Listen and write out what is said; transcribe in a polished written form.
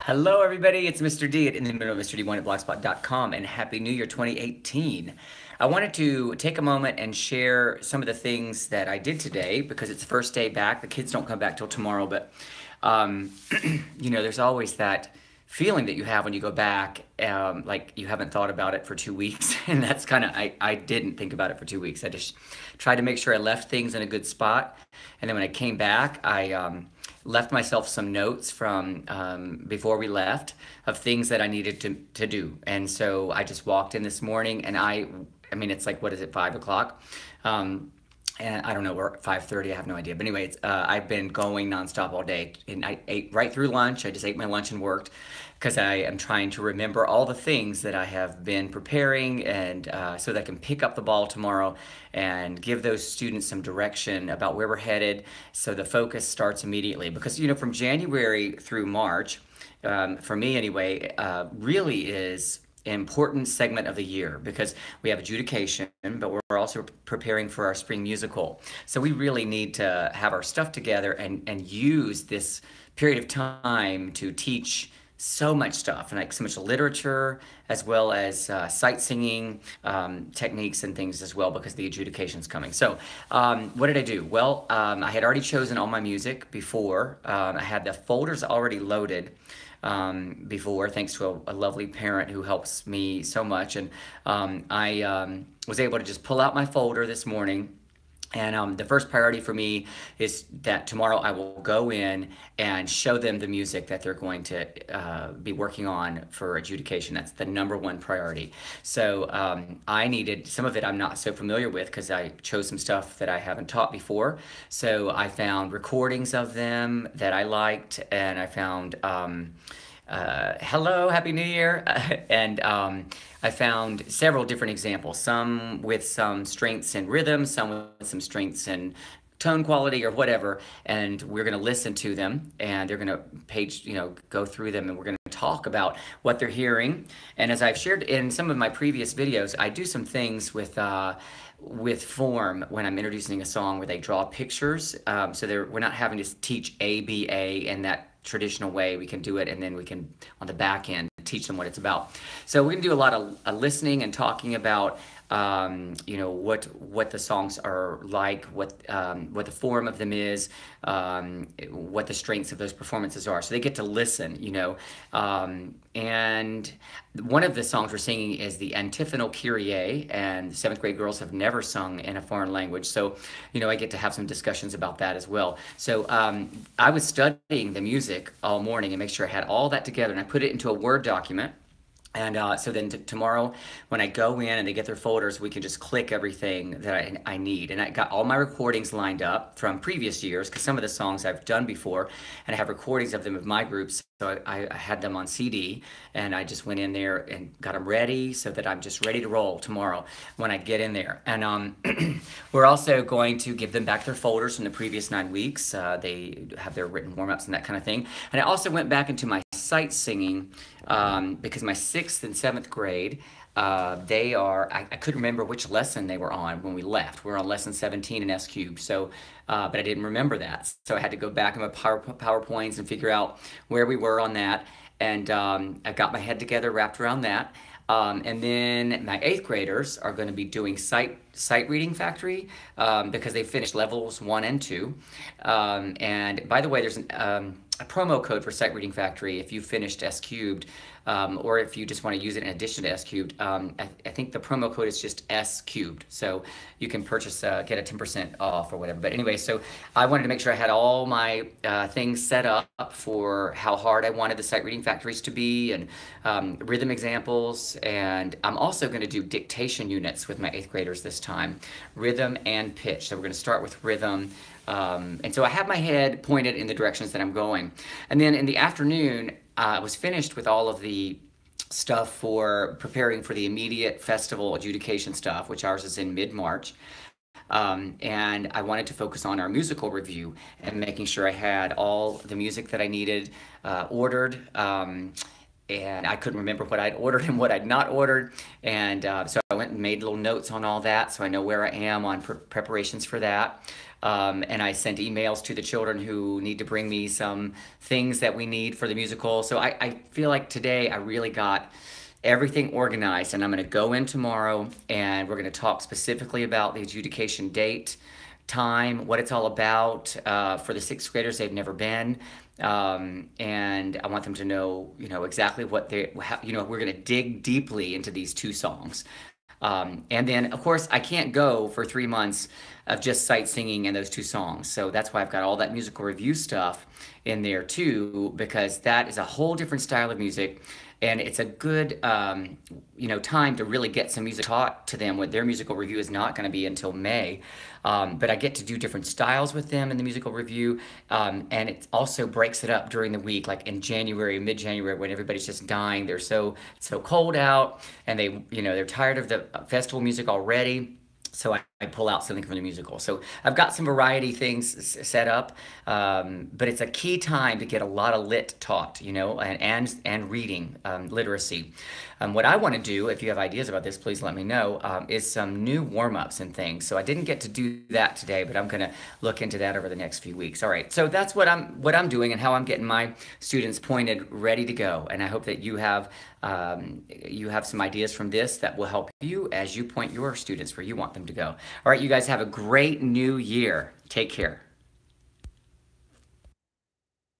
Hello, everybody. It's Mr. D at in the middle of Mr. D1 at blogspot.com, and Happy New Year 2018. I wanted to take a moment and share some of the things that I did today because it's the first day back. The kids don't come back till tomorrow, but um, there's always that feeling that you have when you go back, like you haven't thought about it for 2 weeks. And that's kind of, I didn't think about it for 2 weeks. I just tried to make sure I left things in a good spot. And then when I came back, I left myself some notes from before we left of things that I needed to do. And so I just walked in this morning and I mean, it's like, what is it, 5 o'clock? And I don't know, we're at 5:30, I have no idea. But anyway, I've been going nonstop all day. And I ate right through lunch. I just ate my lunch and worked because I am trying to remember all the things that I have been preparing and so that I can pick up the ball tomorrow and give those students some direction about where we're headed so the focus starts immediately. Because, from January through March, for me anyway, really is important segment of the year because we have adjudication, but we're also preparing for our spring musical. So we really need to have our stuff together and use this period of time to teach so much stuff and like so much literature as well as sight singing techniques and things as well because the adjudication's coming. So what did I do? Well, I had already chosen all my music before. I had the folders already loaded before, thanks to a lovely parent who helps me so much. And I was able to just pull out my folder this morning. And the first priority for me is that tomorrow I will go in and show them the music that they're going to be working on for adjudication. That's the number one priority. So I needed, some of it I'm not so familiar with because I chose some stuff that I haven't taught before. So I found recordings of them that I liked, and I found hello, Happy New Year. And I found several different examples, some with some strengths in rhythm, some with some strengths in tone quality or whatever. And we're going to listen to them and they're going to go through them and we're going to talk about what they're hearing. And as I've shared in some of my previous videos, I do some things with form when I'm introducing a song where they draw pictures. So we're not having to teach A, B, A in that traditional way. We can do it and then we can, on the back end, teach them what it's about. So we're gonna do a lot of listening and talking about what the songs are like, what the form of them is, what the strengths of those performances are. So they get to listen, and one of the songs we're singing is the Antiphonal Kyrie, and seventh grade girls have never sung in a foreign language. So, I get to have some discussions about that as well. So I was studying the music all morning and make sure I had all that together, and I put it into a Word document. And so then tomorrow when I go in and they get their folders, we can just click everything that I need. And I got all my recordings lined up from previous years because some of the songs I've done before, and I have recordings of them of my groups. So I had them on CD, and I just went in there and got them ready so that I'm just ready to roll tomorrow when I get in there. And we're also going to give them back their folders from the previous 9 weeks. They have their written warm-ups and that kind of thing. And I also went back into my sight singing because my 6th and 7th grade, I couldn't remember which lesson they were on when we left. We were on lesson 17 in S cubed. So, but I didn't remember that. So I had to go back in my PowerPoints and figure out where we were on that. And I got my head together, wrapped around that. And then my 8th graders are going to be doing sight reading factory because they finished levels 1 and 2. And by the way, there's a promo code for Sight Reading Factory if you finished S cubed, or if you just want to use it in addition to S cubed. I think the promo code is just S cubed, so you can purchase, get a 10% off or whatever. But anyway, so I wanted to make sure I had all my things set up for how hard I wanted the Sight Reading Factories to be, and rhythm examples. And I'm also going to do dictation units with my 8th graders this time, rhythm and pitch. So we're going to start with rhythm. And so I have my head pointed in the directions that I'm going. And then in the afternoon, I was finished with all of the stuff for preparing for the immediate festival adjudication stuff, which ours is in mid-March. And I wanted to focus on our musical review and making sure I had all the music that I needed ordered. And I couldn't remember what I'd ordered and what I'd not ordered. And so I went and made little notes on all that so I know where I am on preparations for that. And I sent emails to the children who need to bring me some things that we need for the musical. So I feel like today I really got everything organized, and I'm going to go in tomorrow and we're going to talk specifically about the adjudication date, time, what it's all about. For the sixth graders, they've never been. And I want them to know, exactly what we're going to dig deeply into these two songs. And then, of course, I can't go for 3 months of just sight singing and those two songs. So that's why I've got all that musical review stuff in there too, because that is a whole different style of music. And it's a good, time to really get some music taught to them. What their musical review is not going to be until May, but I get to do different styles with them in the musical review, and it also breaks it up during the week, like in January, mid-January, when everybody's just dying. They're so cold out, and they're tired of the festival music already. So I pull out something from the musical. So I've got some variety things set up, but it's a key time to get a lot of lit taught, and reading literacy. What I want to do, if you have ideas about this, please let me know, is some new warm-ups and things. So I didn't get to do that today, but I'm going to look into that over the next few weeks. All right, so that's what I'm doing and how I'm getting my students pointed, ready to go. And I hope that you have some ideas from this that will help you as you point your students where you want them to go. All right, you guys have a great new year. Take care.